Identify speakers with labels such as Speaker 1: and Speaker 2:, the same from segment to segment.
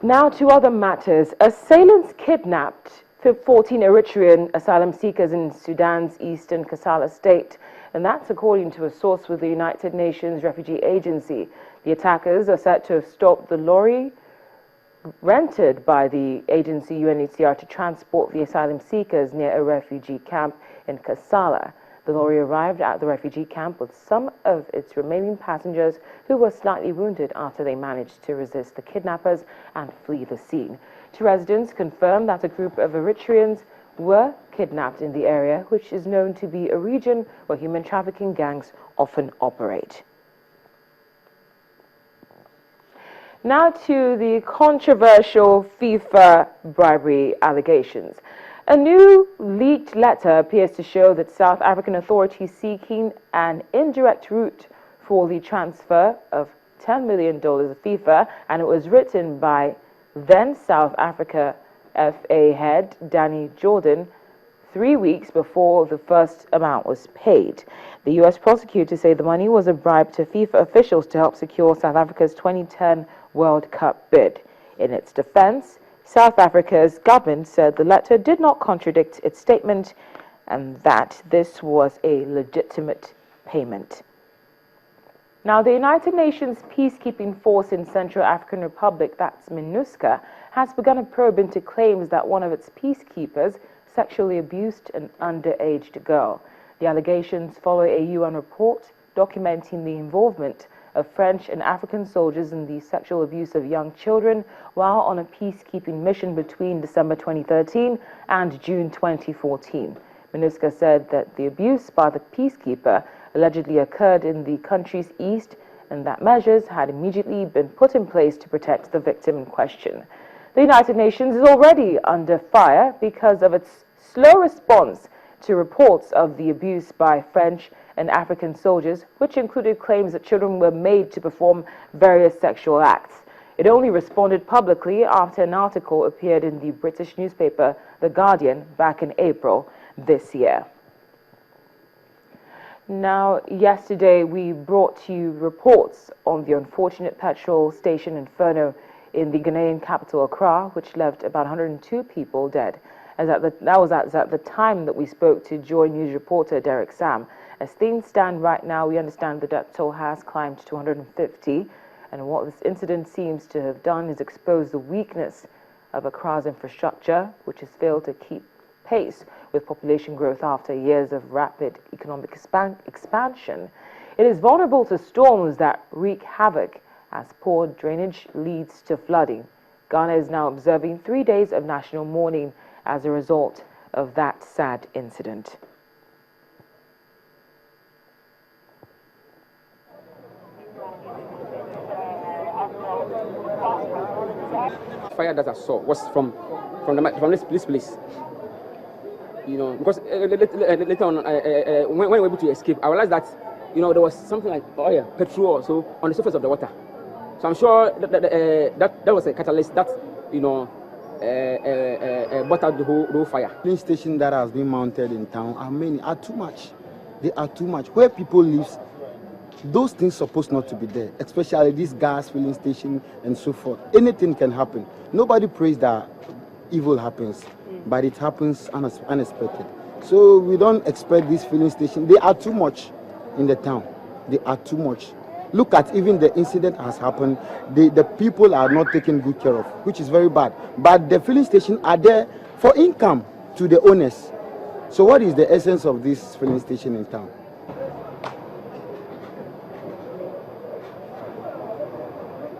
Speaker 1: Now to other matters. Assailants kidnapped 14 Eritrean asylum seekers in Sudan's eastern Kassala state, and that's according to a source with the United Nations Refugee Agency. The attackers are said to have stopped the lorry rented by the agency UNHCR to transport the asylum seekers near a refugee camp in Kassala. The lorry arrived at the refugee camp with some of its remaining passengers who were slightly wounded after they managed to resist the kidnappers and flee the scene. Two residents confirmed that a group of Eritreans were kidnapped in the area, which is known to be a region where human trafficking gangs often operate. Now to the controversial FIFA bribery allegations. A new leaked letter appears to show that South African authorities seeking an indirect route for the transfer of $10 million of FIFA, and it was written by then South Africa FA head Danny Jordan 3 weeks before the first amount was paid. The U.S. prosecutors say the money was a bribe to FIFA officials to help secure South Africa's 2010 World Cup bid. In its defense, South Africa's government said the letter did not contradict its statement and that this was a legitimate payment. Now, the United Nations peacekeeping force in Central African Republic, that's MINUSCA, has begun a probe into claims that one of its peacekeepers sexually abused an underage girl. The allegations follow a UN report documenting the involvement of French and African soldiers in the sexual abuse of young children while on a peacekeeping mission between December 2013 and June 2014. MINUSCA said that the abuse by the peacekeeper allegedly occurred in the country's east and that measures had immediately been put in place to protect the victim in question. The United Nations is already under fire because of its slow response to reports of the abuse by French and African soldiers, which included claims that children were made to perform various sexual acts. It only responded publicly after an article appeared in the British newspaper The Guardian back in April this year. Now, yesterday we brought you reports on the unfortunate petrol station inferno in the Ghanaian capital Accra, which left about 102 people dead. That was at the time that we spoke to Joy News reporter Derek Sam. As things stand right now, we understand the death toll has climbed to 250, and what this incident seems to have done is expose the weakness of Accra's infrastructure, which has failed to keep pace with population growth after years of rapid economic expansion. It is vulnerable to storms that wreak havoc as poor drainage leads to flooding. Ghana is now observing 3 days of national mourning as a result of that sad incident.
Speaker 2: Fire that I saw was from this place. You know, because later on, when we were able to escape, I realized that, you know, there was something like oil, petrol or so on the surface of the water. So I'm sure that was a catalyst that, you know, brought out the whole fire.
Speaker 3: Filling station that has been mounted in town are too much. They are too much. Where people live, those things supposed not to be there, especially this gas filling station and so forth. Anything can happen. Nobody prays that evil happens, but it happens unexpected. So we don't expect this filling station. They are too much in the town. They are too much. Look at even the incident has happened. The people are not taken good care of, which is very bad. But the filling station are there for income to the owners. So what is the essence of this filling station in town?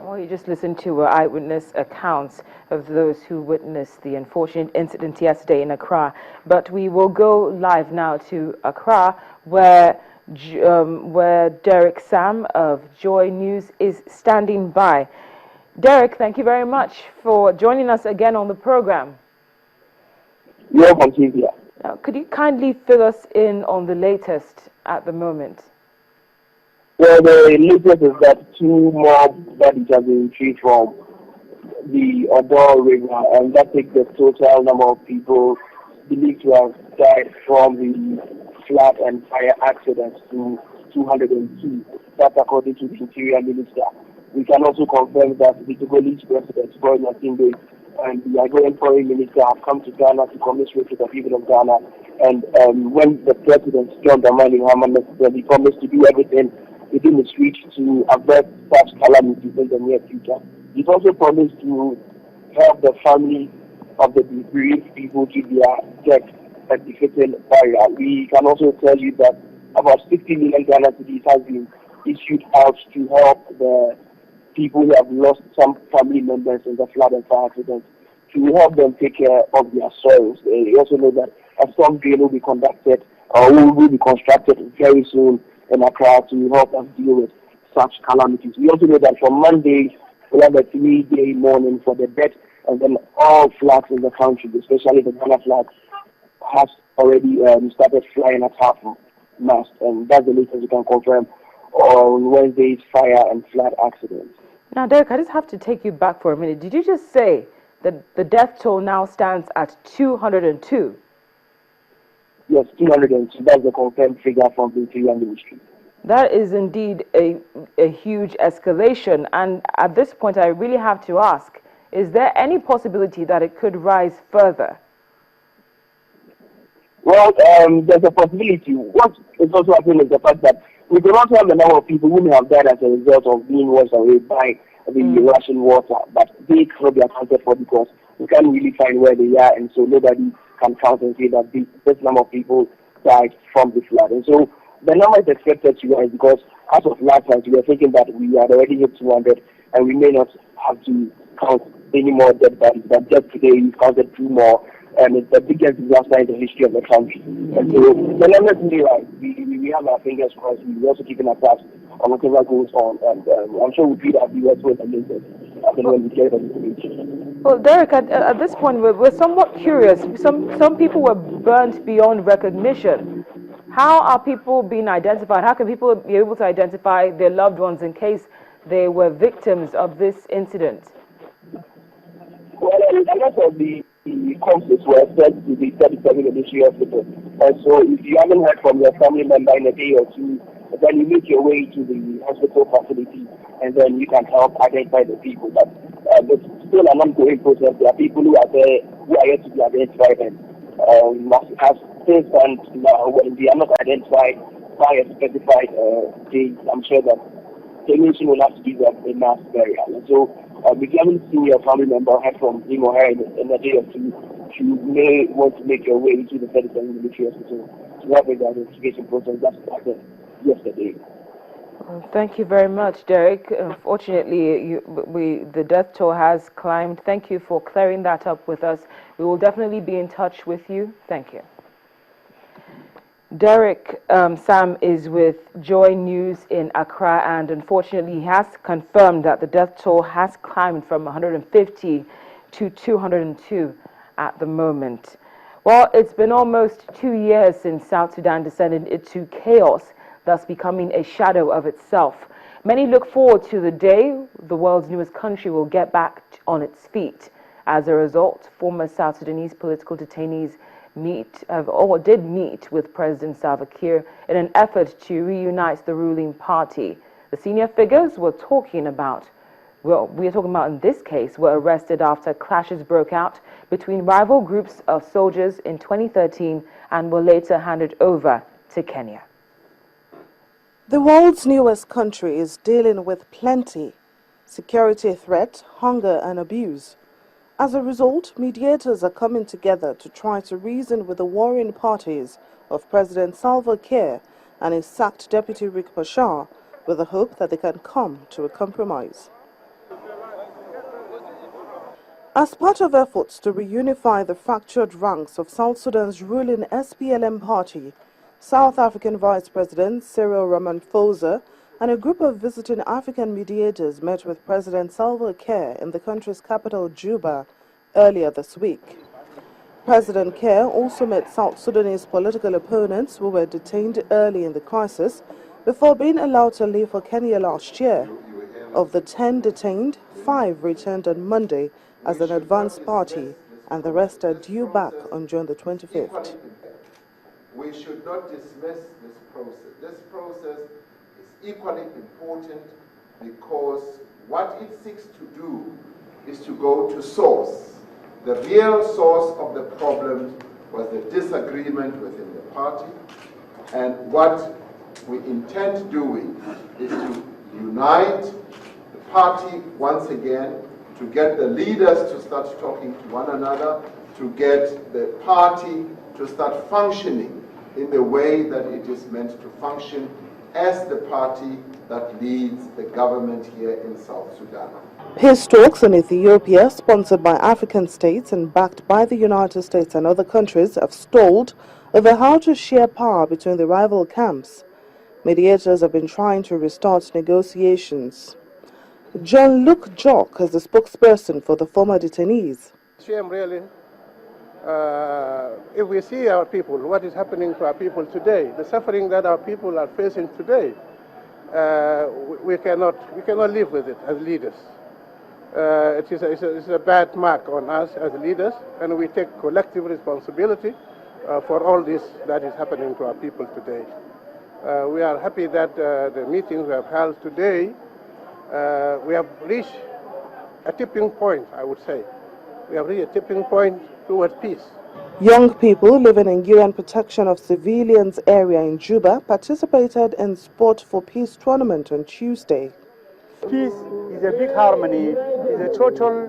Speaker 1: Well, you just listened to eyewitness accounts of those who witnessed the unfortunate incident yesterday in Accra. But we will go live now to Accra, where Derek Sam of Joy News is standing by. Derek, thank you very much for joining us again on the program.
Speaker 4: You're welcome, Cynthia.
Speaker 1: Could you kindly fill us in on the latest at the moment?
Speaker 4: Well, the latest is that 2 more bodies have been retrieved from the Odo River, and that takes the total number of people believed to have died from the flood and fire accidents to 202. That's according to the Interior Minister. we can also confirm that the Togolese president, Boy Nasingbe, and the Ivorian foreign minister have come to Ghana to commiserate with the people of Ghana. And when the president, John Dramani Mahama, he promised to do everything within his reach to avert such calamities in the near future. He's also promised to help the family of the bereaved people to their death and befitting burial. We can also tell you that about 60 million Ghana cedis has been issued out to help the people who have lost some family members in the flood and fire accidents, to help them take care of their soils. We also know that a storm drain will be conducted or will be constructed very soon in Accra to help us deal with such calamities. We also know that from Monday we have a 3-day mourning for the death, and then all flags in the country, especially the Ghana flag, has already started flying at half mast, and that's the latest we can confirm on Wednesday's fire and flood accidents.
Speaker 1: Now, Derek, I just have to take you back for a minute. Did you just say that the death toll now stands at 202?
Speaker 4: Yes, 202. That's the confirmed figure from the Interior Ministry.
Speaker 1: That is indeed a huge escalation. And at this point, I really have to ask, is there any possibility that it could rise further?
Speaker 4: Well, there's a possibility. What is also happening is the fact that we do not have the number of people who may have died as a result of being washed away by the Russian water, but they cannot be accounted for because we can't really find where they are, and so nobody can count and say that this number of people died from the flood. And so the number is expected to rise because as of last night, we were thinking that we had already hit 200, and we may not have to count any more dead bodies, but just today we've counted 2 more. And it's the biggest disaster in the history of the country. And so the numbers may rise. We have our fingers crossed. We're also keeping our tabs on whatever goes on. And I'm sure we'll treat our viewers with amazing when we get the information.
Speaker 1: Well, Derek, at this point, we're somewhat curious. Some people were burnt beyond recognition. How are people being identified? How can people be able to identify their loved ones in case they were victims of this incident?
Speaker 4: Well, a lot of the corpses were sent to the 37 Ministry Hospital. And so if you haven't heard from your family member in a day or two, then you make your way to the hospital facility and then you can help identify the people. But it's still an ongoing process. There are people who are there who are yet to be identified, and as things stand now, when they are not identified by a specified date, I'm sure that the nation will have to give them a mass burial. And so if you haven't seen your family member or heard from him or her in a day or two, you may want to make your way to the 37 Military Hospital to have the identification process that started yesterday.
Speaker 1: Well, thank you very much, Derek. Unfortunately, the death toll has climbed. Thank you for clearing that up with us. We will definitely be in touch with you. Thank you. Derek Sam is with Joy News in Accra, and unfortunately he has confirmed that the death toll has climbed from 150 to 202 at the moment. Well, it's been almost 2 years since South Sudan descended into chaos, thus becoming a shadow of itself. Many look forward to the day the world's newest country will get back on its feet. As a result, former South Sudanese political detainees did meet with President Salva Kiir in an effort to reunite the ruling party. The senior figures we're talking about in this case were arrested after clashes broke out between rival groups of soldiers in 2013 and were later handed over to Kenya.
Speaker 5: The world's newest country is dealing with plenty: security threat, hunger and abuse. As a result, mediators are coming together to try to reason with the warring parties of President Salva Kiir and his sacked Deputy Riek Machar, with the hope that they can come to a compromise. As part of efforts to reunify the fractured ranks of South Sudan's ruling SPLM party, South African Vice President Cyril Ramaphosa and a group of visiting African mediators met with President Salva Kiir in the country's capital, Juba, earlier this week. President Kiir also met South Sudanese political opponents who were detained early in the crisis before being allowed to leave for Kenya last year. Of the 10 detained, 5 returned on Monday as an advance party, and the rest are due back on June the 25th.
Speaker 6: We should not dismiss this process. This process is equally important because what it seeks to do is to go to source. The real source of the problem was the disagreement within the party, and what we intend doing is to unite the party once again, to get the leaders to start talking to one another, to get the party to start functioning in the way that it is meant to function as the party that leads the government here in South Sudan.
Speaker 5: Peace talks in Ethiopia, sponsored by African states and backed by the United States and other countries, have stalled over how to share power between the rival camps. Mediators have been trying to restart negotiations. John-Luc Jock is the spokesperson for the former detainees.
Speaker 7: Shame, really. If we see our people, what is happening to our people today, the suffering that our people are facing today, we cannot live with it as leaders. It's a bad mark on us as leaders, and we take collective responsibility for all this that is happening to our people today. We are happy that the meetings we have held today, we have reached a tipping point, I would say. We have reached a tipping point towards peace.
Speaker 5: Young people living in UN Protection of Civilians area in Juba participated in Sport for Peace tournament on Tuesday.
Speaker 8: Peace is a big harmony, is a total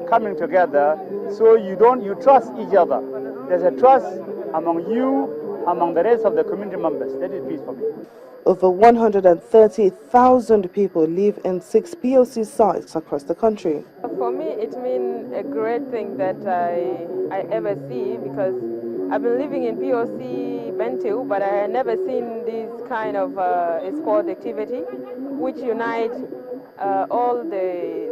Speaker 8: coming together, so you trust each other. There's a trust among you, among the rest of the community members. That is peace for me.
Speaker 5: Over 130,000 people live in 6 POC sites across the country.
Speaker 9: For me, it means a great thing that I ever see, because I've been living in POC Bentiu, but I had never seen this kind of sport activity which unite all the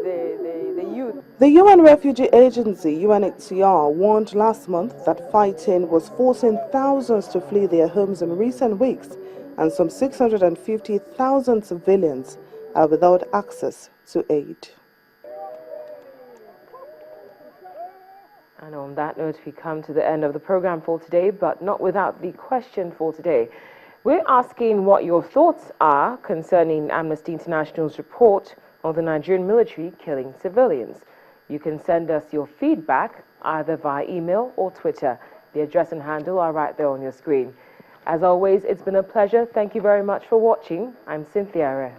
Speaker 9: youth.
Speaker 5: The UN Refugee Agency, UNHCR, warned last month that fighting was forcing thousands to flee their homes in recent weeks, and some 650,000 civilians are without access to aid.
Speaker 1: And on that note, we come to the end of the program for today, but not without the question for today. We're asking what your thoughts are concerning Amnesty International's report on the Nigerian military killing civilians. You can send us your feedback either via email or Twitter. The address and handle are right there on your screen. As always, it's been a pleasure. Thank you very much for watching. I'm Cynthia Are.